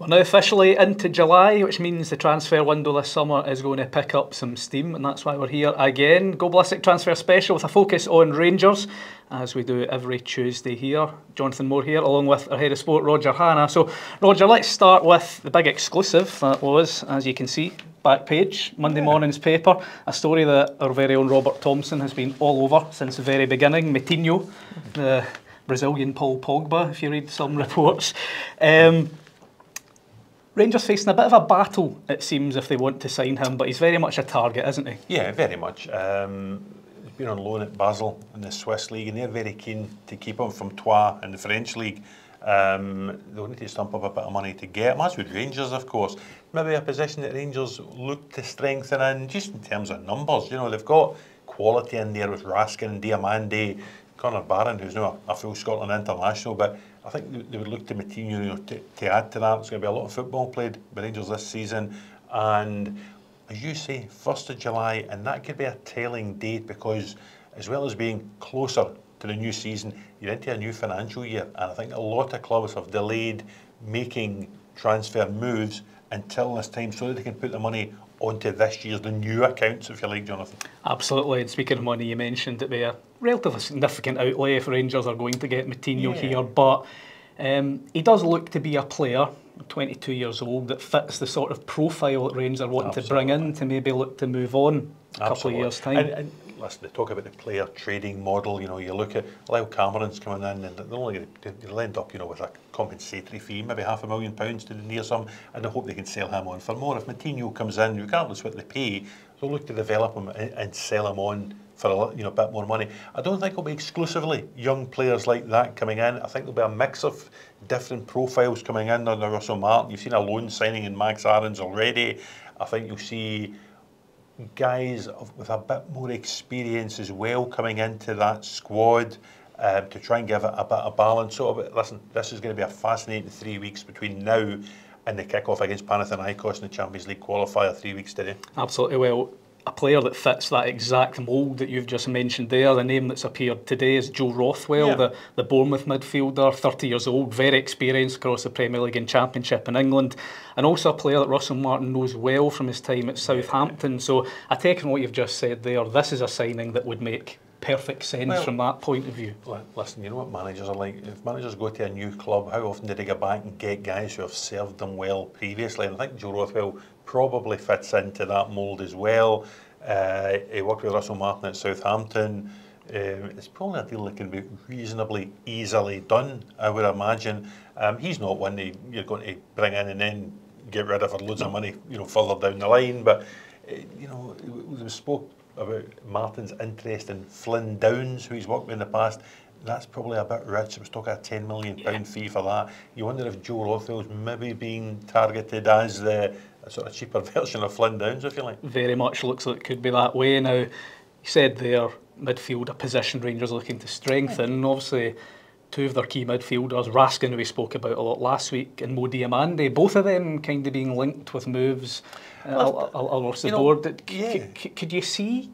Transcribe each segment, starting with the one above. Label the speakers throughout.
Speaker 1: We're now officially into July, which means the transfer window this summer is going to pick up some steam, and that's why we're here again. Go Ballistic Transfer Special with a focus on Rangers, as we do every Tuesday here. Jonathon Moar here, along with our head of sport, Roger Hanna. So, Roger, let's start with the big exclusive that was, as you can see, back page, Monday morning's paper, a story that our very own Robert Thompson has been all over since the very beginning. Metinho, the Brazilian Pogba, if you read some reports. Rangers facing a bit of a battle, it seems, if they want to sign him, but he's very much a target, isn't he?
Speaker 2: Yeah, very much. He's been on loan at Basel in the Swiss League, and they're very keen to keep him from Troyes in the French League. They'll need to stump up a bit of money to get him, as would Rangers, of course. Maybe a position that Rangers look to strengthen in, just in terms of numbers. You know, they've got quality in there with Raskin and Diamande, Conor Barron, who's now a full Scotland international, but I think they would look to Metinho to add to that. There's going to be a lot of football played by Rangers this season, and as you say, 1st of July, and that could be a telling date because as well as being closer to the new season, you're into a new financial year, and I think a lot of clubs have delayed making transfer moves until this time so that they can put the money onto this year's, the new accounts, if you like, Jonathon.
Speaker 1: Absolutely, and speaking of money, you mentioned it be a relatively significant outlay if Rangers are going to get Metinho here, but he does look to be a player, 22 years old, that fits the sort of profile that Rangers are wanting to bring in to maybe look to move on a couple of years' time.
Speaker 2: And listen, they talk about the player trading model. You know, you look at Lyle Cameron's coming in, and they'll end up, you know, with a compensatory fee, maybe £500,000 to the near some, and I hope they can sell him on for more. If Metinho comes in, regardless what they pay, they'll look to develop him and sell him on for a bit more money. I don't think it'll be exclusively young players like that coming in. I think there'll be a mix of different profiles coming in under Russell Martin. You've seen a loan signing in Max Aarons already. I think you'll see guys with a bit more experience as well coming into that squad to try and give it a bit of balance. So, listen, this is going to be a fascinating 3 weeks between now and the kick-off against Panathinaikos in the Champions League qualifier 3 weeks today.
Speaker 1: Absolutely. Well, a player that fits that exact mould that you've just mentioned there, the name that's appeared today is Joe Rothwell, the Bournemouth midfielder, 30 years old, very experienced across the Premier League and Championship in England, and also a player that Russell Martin knows well from his time at Southampton. So I take on what you've just said there, this is a signing that would make perfect sense from that point of view.
Speaker 2: Listen, you know what managers are like. If managers go to a new club, how often do they go back and get guys who have served them well previously? And I think Joe Rothwell probably fits into that mould as well. He worked with Russell Martin at Southampton. It's probably a deal that can be reasonably easily done, I would imagine. He's not one that you're going to bring in and then get rid of for loads of money, you know, further down the line. But you know, we spoke about Martin's interest in Flynn Downs, who he's worked with in the past. That's probably a bit rich. It was talking a £10 million fee for that. You wonder if Joe Rothwell's maybe being targeted as a sort of cheaper version of Flynn Downs, if you like.
Speaker 1: Very much looks like it could be that way. Now, you said there, midfield, a position Rangers looking to strengthen. Obviously, two of their key midfielders, Raskin, who we spoke about a lot last week, and Mo Diamande, both of them kind of being linked with moves across the board. Could you see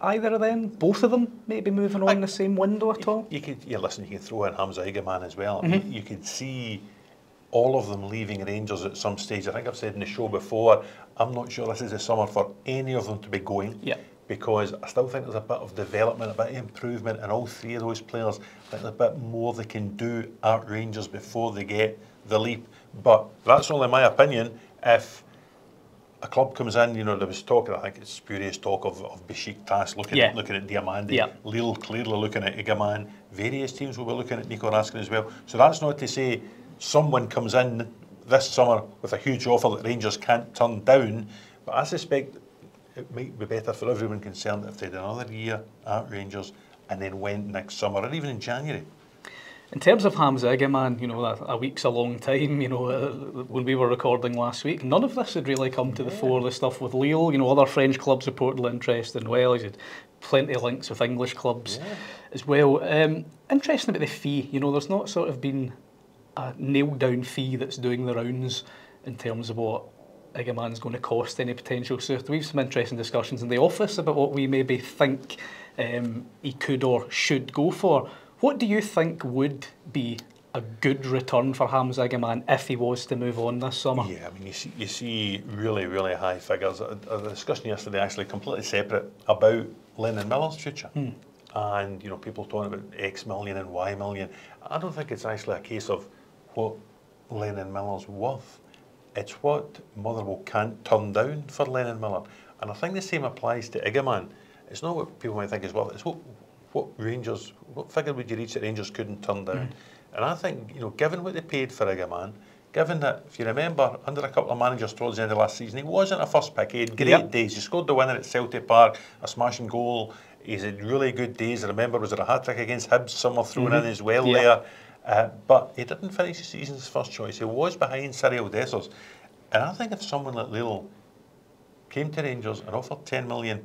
Speaker 1: either of them, both of them, maybe moving on in the same window at all?
Speaker 2: Listen, you can throw in Hamza Igamane as well. You could see all of them leaving Rangers at some stage. I think I've said in the show before, I'm not sure this is the summer for any of them to be going. Because I still think there's a bit of development, a bit of improvement in all three of those players. I think there's a bit more they can do at Rangers before they get the leap. But that's only my opinion. If a club comes in, you know, there was talk, I think it's spurious talk of Besiktas looking at Diamande, Lille clearly looking at Igamane, various teams will be looking at Nico Raskin as well. So that's not to say someone comes in this summer with a huge offer that Rangers can't turn down, but I suspect it might be better for everyone concerned if they had another year at Rangers and then went next summer or even in January.
Speaker 1: In terms of Hamza Igamane, you know, a week's a long time. You know, when we were recording last week, none of this had really come to the fore. The stuff with Lille, you know, other French clubs reportedly interested in. Well, he's had plenty of links with English clubs as well. Interesting about the fee. You know, there's not sort of been a nailed down fee that's doing the rounds in terms of what Igamane's going to cost any potential suitor. We've some interesting discussions in the office about what we maybe think he could or should go for. What do you think would be a good return for Hamza Igamane if he was to move on this summer?
Speaker 2: Yeah, I mean, you see really, really high figures. A discussion yesterday, actually completely separate, about Lennon Miller's future. And, you know, people talking about X million and Y million. I don't think it's actually a case of what Lennon Miller's worth. It's what Motherwell can't turn down for Lennon Miller. And I think the same applies to Igamane. It's not what people might think is worth, it's what Rangers, what figure would you reach that Rangers couldn't turn down? And I think, you know, given what they paid for Igamane, given that, if you remember, under a couple of managers towards the end of last season, he wasn't a first pick. He had great days. He scored the winner at Celtic Park, a smashing goal. He's had really good days. I remember, was there a hat-trick against Hibs, somewhere thrown in as well there. But he didn't finish the season as first choice. He was behind Cyriel Dessers. And I think if someone like Lille came to Rangers and offered £10 million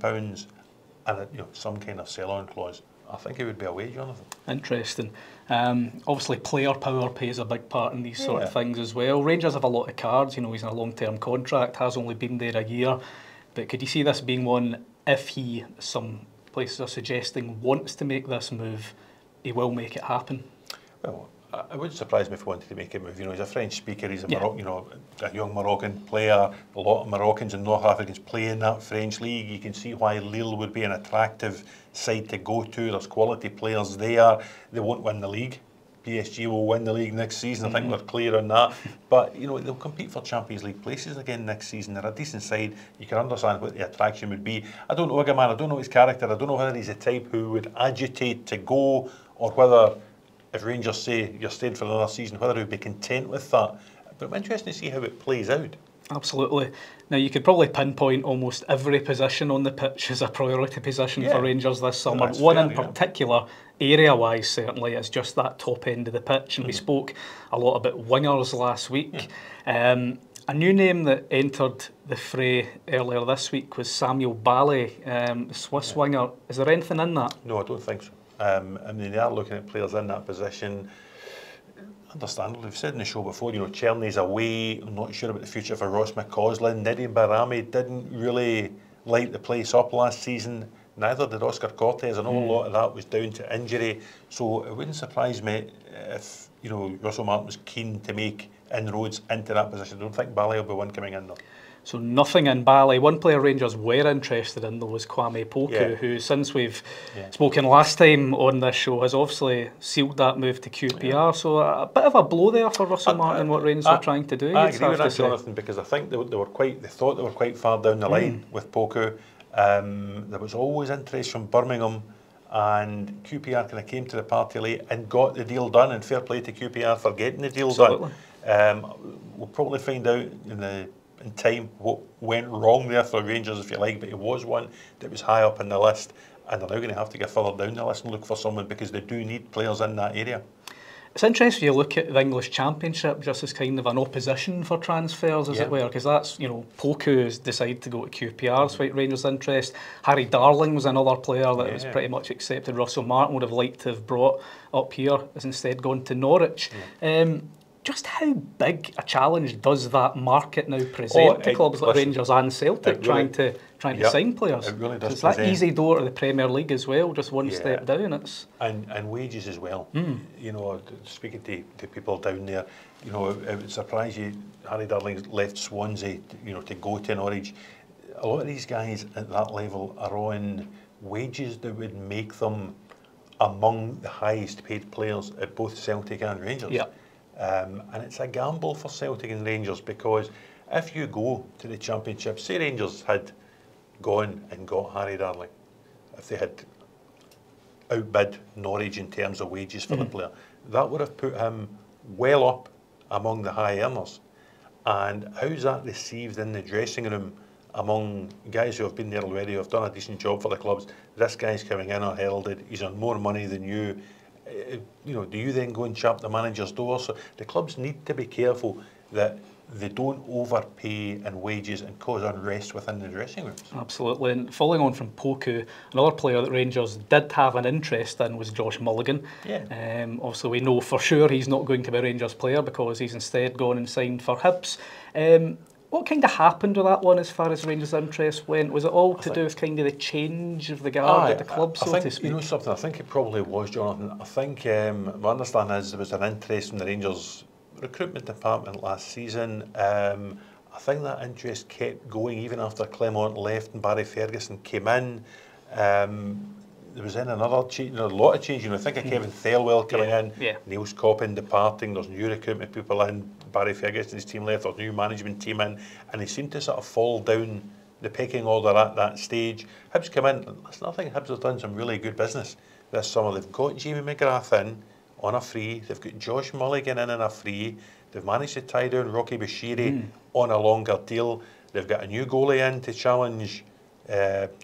Speaker 2: and some kind of sell-on clause, I think it would be away, Jonathon.
Speaker 1: Interesting. Obviously, player power plays a big part in these sort of things as well. Rangers have a lot of cards. You know, he's in a long-term contract, has only been there a year. But could you see this being one, if he, some places are suggesting, wants to make this move, he will make it happen?
Speaker 2: Well, it wouldn't surprise me if he wanted to make a move. You know, he's a French speaker. He's a a young Moroccan player. A lot of Moroccans and North Africans play in that French league. You can see why Lille would be an attractive side to go to. There's quality players there. They won't win the league. PSG will win the league next season. I think we're clear on that. But you know, they'll compete for Champions League places again next season. They're a decent side. You can understand what the attraction would be. I don't know Igamane. I don't know his character. I don't know whether he's the type who would agitate to go, or whether, if Rangers say you're staying for another season, whether he'd be content with that. But it'll be interesting to see how it plays out. Absolutely.
Speaker 1: Now, you could probably pinpoint almost every position on the pitch as a priority position for Rangers this summer.
Speaker 2: That's
Speaker 1: one
Speaker 2: fair,
Speaker 1: in particular, area-wise certainly, is just that top end of the pitch. And we spoke a lot about wingers last week. A new name that entered the fray earlier this week was Samuel Bally, Swiss winger. Is there anything in that?
Speaker 2: No, I don't think so. I mean, they are looking at players in that position. Understandably, we've said in the show before, you know, Czerney's away. I'm not sure about the future for Ross McCausland. Nidi Barami didn't really light the place up last season. Neither did Oscar Cortez. I know a lot of that was down to injury. So it wouldn't surprise me if, you know, Russell Martin was keen to make inroads into that position. I don't think Bally will be one coming in though.
Speaker 1: So nothing in Bally. One player Rangers were interested in though was Kwame Poku, who, since we've spoken last time on this show, has obviously sealed that move to QPR. So a bit of a blow there for Russell Martin and what Rangers were trying to do.
Speaker 2: I agree with that, Jonathon, because I think they thought they were quite far down the line with Poku. There was always interest from Birmingham, and QPR kind of came to the party late and got the deal done. And fair play to QPR for getting the deal done. We'll probably find out in time what went wrong there for Rangers, if you like, but it was one that was high up in the list, and they're now going to have to get further down the list and look for someone, because they do need players in that area.
Speaker 1: It's interesting you look at the English Championship just as kind of an opposition for transfers, as it were, because that's, you know, Poku has decided to go to QPR, despite Rangers' interest. Harry Darling was another player that was pretty much accepted. Russell Martin would have liked to have brought up here, has instead gone to Norwich. Just how big a challenge does that market now present to clubs like Rangers and Celtic trying to sign players?
Speaker 2: It really does.
Speaker 1: It's that easy door to the Premier League as well, just one step down. It's
Speaker 2: and wages as well. You know, speaking to people down there, you know, it would surprise you. Harry Darling left Swansea, you know, to go to Norwich. A lot of these guys at that level are on wages that would make them among the highest paid players at both Celtic and Rangers. And it's a gamble for Celtic and Rangers, because if you go to the Championship, say Rangers had gone and got Harry Darling, if they had outbid Norwich in terms of wages for the player, that would have put him well up among the high earners. And how's that received in the dressing room among guys who have been there already, who have done a decent job for the clubs? This guy's coming in unheralded, he's on more money than you. You know, do you then go and chap the manager's door? So the clubs need to be careful that they don't overpay in wages and cause unrest within the dressing rooms.
Speaker 1: Absolutely. And following on from Poku, another player that Rangers did have an interest in was Josh Mulligan. Obviously, we know for sure he's not going to be a Rangers player, because he's instead gone and signed for Hibs. What kind of happened with that one as far as Rangers' interest went? Was it all to do with kind of the change of the guard at the club, so to speak?
Speaker 2: You know something, I think it probably was, Jonathan. I think my understanding is there was an interest in the Rangers recruitment department last season. I think that interest kept going even after Clement left and Barry Ferguson came in. There was then another change, a lot of change. I think of Kevin Thelwell coming in, Niels Coppin departing, there's new recruitment people in, Barry Ferguson's team left, there's new management team in, and they seem to sort of fall down the pecking order at that stage. Hibs come in, listen, I think Hibs have done some really good business this summer. They've got Jamie McGrath in on a free, they've got Josh Mulligan in on a free, they've managed to tie down Rocky Bashiri on a longer deal, they've got a new goalie in to challenge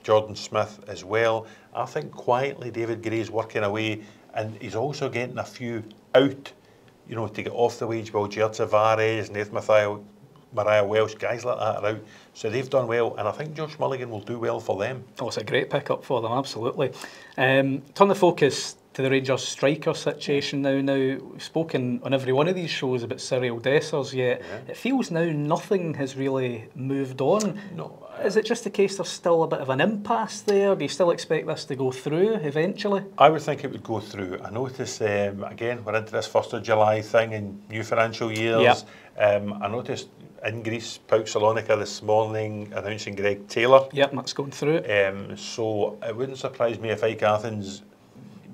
Speaker 2: Jordan Smith as well. I think quietly David Gray's working away, and he's also getting a few out, to get off the wage bill. Gers Tavares, Nath Mariah Welsh, guys like that are out. So they've done well, and I think Josh Mulligan will do well for them. Oh,
Speaker 1: it's a great pick-up for them, absolutely. Turn the focus to the Rangers striker situation now. We've spoken on every one of these shows about Cyriel Dessers, yet it feels now nothing has really moved on.
Speaker 2: No.
Speaker 1: Is it just a case there's still a bit of an impasse there? Do you still expect this to go through eventually?
Speaker 2: I would think it would go through. I noticed, again, we're into this 1st of July thing in new financial years. I noticed in Greece, Pauk Salonika this morning announcing Greg Taylor.
Speaker 1: Yep, that's going through.
Speaker 2: So it wouldn't surprise me if AEK Athens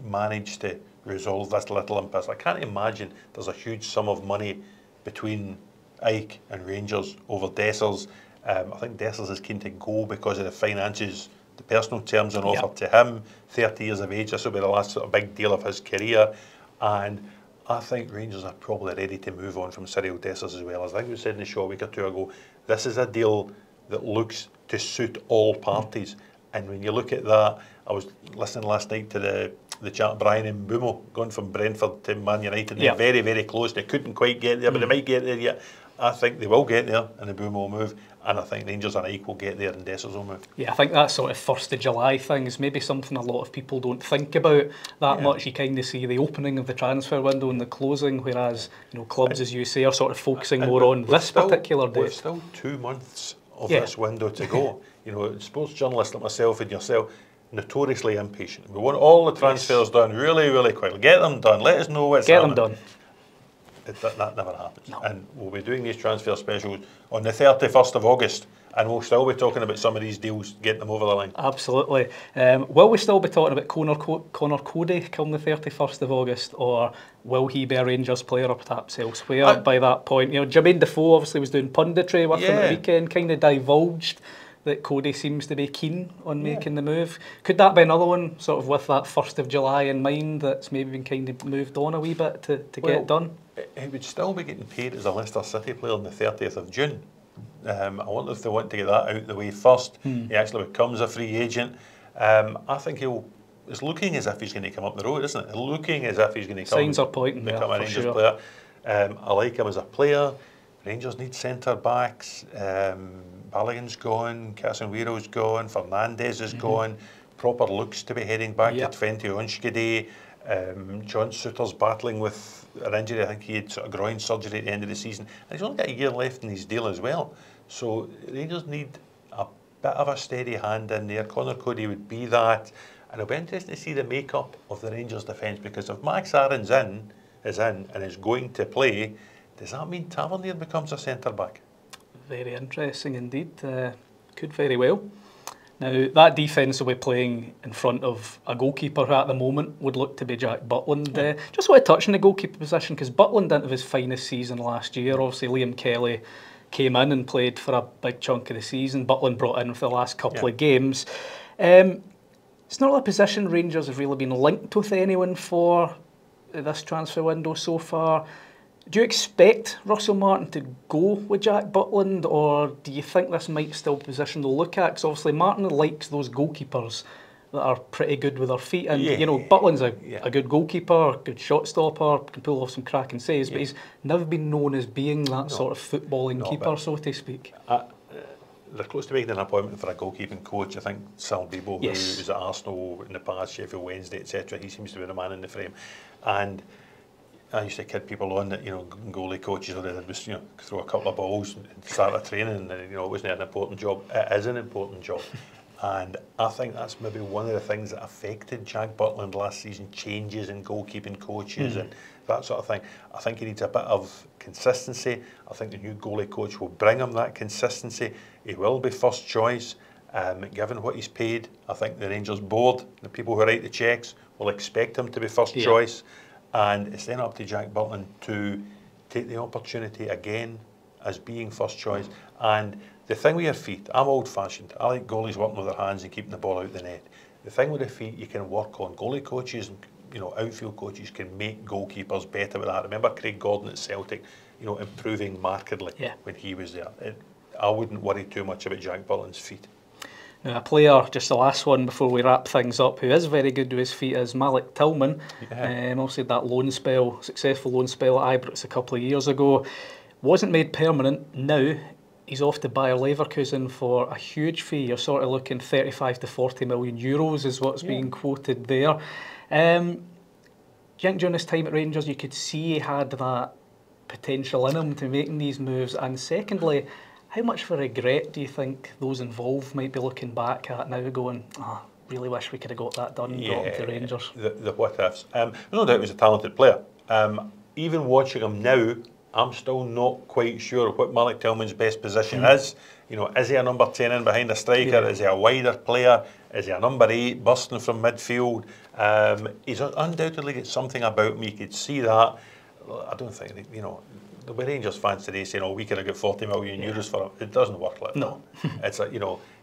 Speaker 2: managed to resolve this little impasse. I can't imagine there's a huge sum of money between AEK and Rangers over Dessers. I think Dessers is keen to go because of the finances, the personal terms on offer to him. 30 years of age, this will be the last sort of big deal of his career. And I think Rangers are probably ready to move on from Cyriel Dessers as well. As I think we said in the show a week or two ago, this is a deal that looks to suit all parties. And when you look at that, I was listening last night to the chat Brian and Bumo going from Brentford to Man United. They're very, very close. They couldn't quite get there, but they might get there yet. I think they will get there and the Bumo will move. And I think Rangers and AEK will get there and Dessers will move.
Speaker 1: Yeah, I think that sort of 1st of July thing is maybe something a lot of people don't think about that much. You kind of see the opening of the transfer window and the closing, whereas clubs, as you say, are sort of focusing more on this particular date.
Speaker 2: We've still 2 months of this window to go. Sports journalists like myself and yourself, notoriously impatient. We want all the transfers done really, really quickly. Get them done. Let us know what's happening.
Speaker 1: Get them done.
Speaker 2: That never happens. No. And we'll be doing these transfer specials on the 31st of August, and we'll still be talking about some of these deals, getting them over the line. Absolutely.
Speaker 1: Will we still be talking about Conor Coady come the 31st of August, or will he be a Rangers player or perhaps elsewhere by that point? Jermaine Defoe obviously was doing punditry with him at the weekend, kind of divulged that Coady seems to be keen on making the move. Could that be another one, sort of with that 1st of July in mind, that's maybe been kind of moved on a wee bit to get done?
Speaker 2: He would still be getting paid as a Leicester City player on the 30th of June. I wonder if they want to get that out the way first. He actually becomes a free agent. I think it's looking as if he's going to come up the road, isn't it? Looking as if he's going to
Speaker 1: Signs are pointing
Speaker 2: become a Rangers player. I like him as a player. Rangers need centre backs. Balogun's gone, Casemiro gone, Fernandes is gone. Proper looks to be heading back to Twente Onskede. John Souttar's battling with an injury. I think he had sort of groin surgery at the end of the season, and he's only got a year left in his deal as well. So Rangers need a bit of a steady hand in there. Conor Coady would be that, and it'll be interesting to see the makeup of the Rangers defence, because if Max Aaron's is in and is going to play, does that mean Tavernier becomes a centre back?
Speaker 1: Very interesting indeed. Could very well. Now, that defence will be playing in front of a goalkeeper who at the moment would look to be Jack Butland. Just want to touch on the goalkeeper position, because Butland didn't have his finest season last year. Obviously, Liam Kelly came in and played for a big chunk of the season. Butland brought in for the last couple of games. It's not a position Rangers have really been linked with anyone for this transfer window so far. Do you expect Russell Martin to go with Jack Butland, or do you think this might still be a position to look at? Because obviously Martin likes those goalkeepers that are pretty good with their feet, and Butland's a good goalkeeper, good shot stopper, can pull off some cracking saves, but he's never been known as being that sort of footballing keeper, so to speak.
Speaker 2: They're close to making an appointment for a goalkeeping coach. I think Sal Bibo, who was at Arsenal in the past, Sheffield Wednesday, etc., he seems to be the man in the frame. And I used to kid people on that, goalie coaches, all they did was, throw a couple of balls and start a training, and it wasn't an important job. It is an important job. And I think that's maybe one of the things that affected Jack Butland last season, changes in goalkeeping coaches and that sort of thing. I think he needs a bit of consistency. I think the new goalie coach will bring him that consistency. He will be first choice, given what he's paid. I think the Rangers board, the people who write the cheques, will expect him to be first choice. And it's then up to Jack Butland to take the opportunity again as being first choice. And the thing with your feet, I'm old-fashioned. I like goalies working with their hands and keeping the ball out the net. The thing with the feet, you can work on. Goalie coaches and outfield coaches can make goalkeepers better with that. Remember Craig Gordon at Celtic, improving markedly when he was there. I wouldn't worry too much about Jack Butland's feet.
Speaker 1: Now, a player, just the last one before we wrap things up, who is very good with his feet is Malik Tuman. Obviously that successful loan spell at Ibrox a couple of years ago. Wasn't made permanent. Now he's off to Bayer Leverkusen for a huge fee. You're sort of looking 35 to 40 million euros is what's being quoted there. Do you think during his time at Rangers you could see he had that potential in him to making these moves? And secondly, how much of a regret do you think those involved might be looking back at now, going, really wish we could have got that done and got him to Rangers?
Speaker 2: The what ifs. No doubt he was a talented player. Even watching him now, I'm still not quite sure what Malik Tuman's best position is. Is he a number 10 in behind a striker? Is he a wider player? Is he a number 8 bursting from midfield? He's undoubtedly got something about him. You could see that. I don't think, the way Rangers fans today saying, we could have got 40 million euros for him. It doesn't work like that. It's like,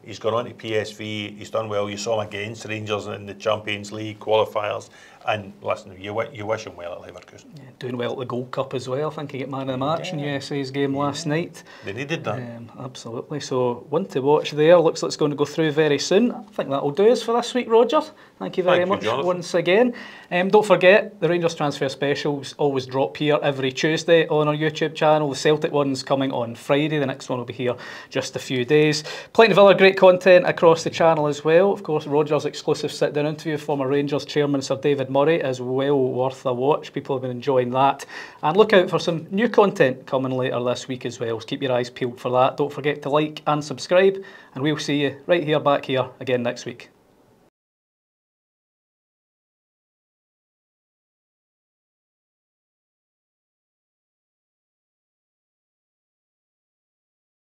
Speaker 2: he's gone on to PSV, he's done well. You saw him against Rangers in the Champions League qualifiers. And listen, you wish him well at Leverkusen.
Speaker 1: Doing well at the Gold Cup as well. I think he got man of the match in USA's game last night.
Speaker 2: They needed that.
Speaker 1: Absolutely. So, one to watch there. Looks like it's going to go through very soon. I think that'll do us for this week, Roger. Thank you very much once again. Don't forget, the Rangers transfer specials always drop here every Tuesday on our YouTube channel. The Celtic one's coming on Friday. The next one will be here just a few days. Plenty of other great content across the channel as well. Of course, Roger's exclusive sit-down interview with former Rangers chairman Sir David Murray is well worth a watch. People have been enjoying that. And look out for some new content coming later this week as well. So keep your eyes peeled for that. Don't forget to like and subscribe. And we'll see you right here, back here again next week.